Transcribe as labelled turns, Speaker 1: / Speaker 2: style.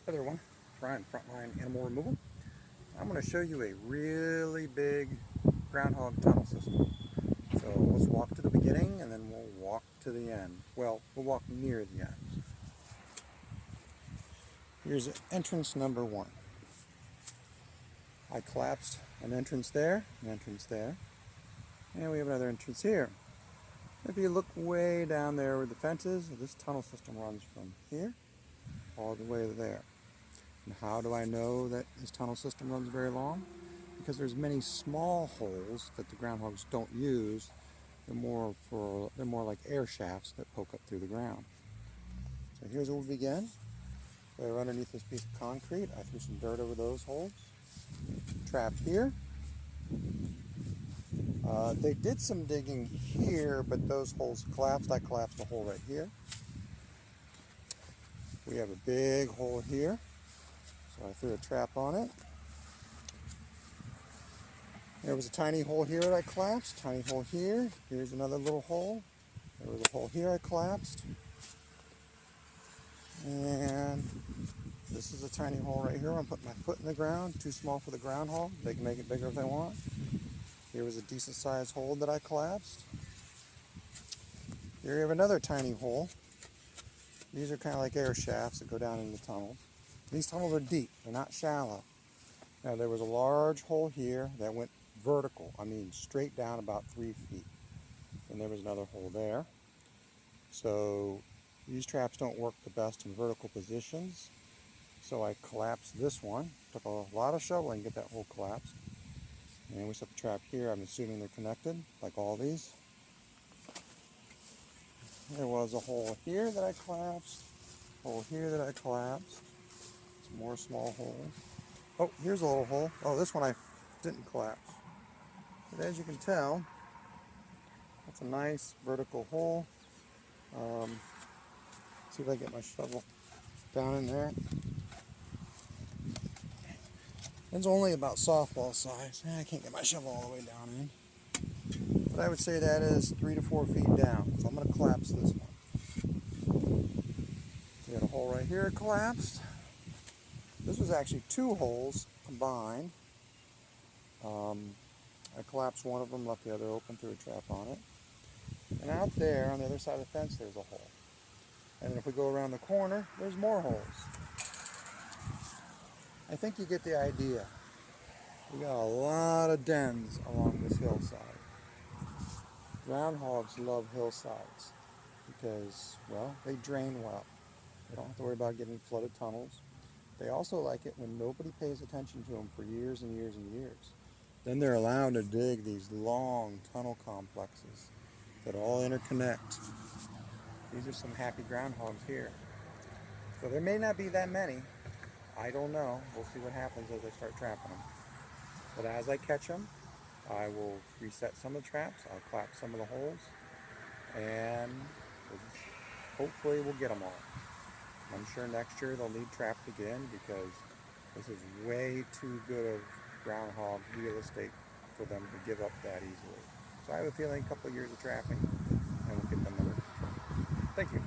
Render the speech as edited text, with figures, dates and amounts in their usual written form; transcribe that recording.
Speaker 1: Other one, Brian, Frontline Animal Removal. I'm going to show you a really big groundhog tunnel system. So let's walk to the beginning and then we'll walk to the end. Well, we'll walk near the end. Here's entrance number one. I collapsed an entrance there, and we have another entrance here. If you look way down there where the fence is, this tunnel system runs from here all the way to there. And how do I know that this tunnel system runs very long? Because there's many small holes that the groundhogs don't use. They're more like air shafts that poke up through the ground. So here's where we begin. We're underneath this piece of concrete. I threw some dirt over those holes. Trapped here. They did some digging here, but those holes collapsed. I collapsed a hole right here. We have a big hole here, so I threw a trap on it. There was a tiny hole here that I collapsed, tiny hole here. Here's another little hole. There was a hole here I collapsed. And this is a tiny hole right here. I'm putting my foot in the ground, too small for the groundhog. They can make it bigger if they want. Here was a decent sized hole that I collapsed. Here you have another tiny hole. These are kind of like air shafts that go down into tunnels. These tunnels are deep, they're not shallow. Now there was a large hole here that went vertical, I mean straight down about 3 feet. And there was another hole there. So these traps don't work the best in vertical positions. So I collapsed this one. Took a lot of shoveling to get that hole collapsed. And we set the trap here. I'm assuming they're connected, like all these. There was a hole here that I collapsed. Hole here that I collapsed. Some more small holes. Oh, here's a little hole. Oh, this one I didn't collapse. But as you can tell, that's a nice vertical hole. See if I get my shovel down in there. It's only about softball size. I can't get my shovel all the way down in. But I would say that is 3 to 4 feet down. So I'm going to collapse this one. We got a hole right here collapsed. This was actually 2 holes combined. I collapsed one of them, left the other open, threw a trap on it. And out there on the other side of the fence there's a hole. And then if we go around the corner, there's more holes. I think you get the idea. We got a lot of dens along this hillside. Groundhogs love hillsides because, well, they drain well. They don't have to worry about getting flooded tunnels. They also like it when nobody pays attention to them for years and years and years. Then they're allowed to dig these long tunnel complexes that all interconnect. These are some happy groundhogs here. So there may not be that many. I don't know. We'll see what happens as I start trapping them. But as I catch them, I will reset some of the traps. I'll collapse some of the holes. And hopefully we'll get them all. I'm sure next year they'll need trapped again because this is way too good of groundhog real estate for them to give up that easily. So I have a feeling a couple of years of trapping and we'll get them under control. Thank you.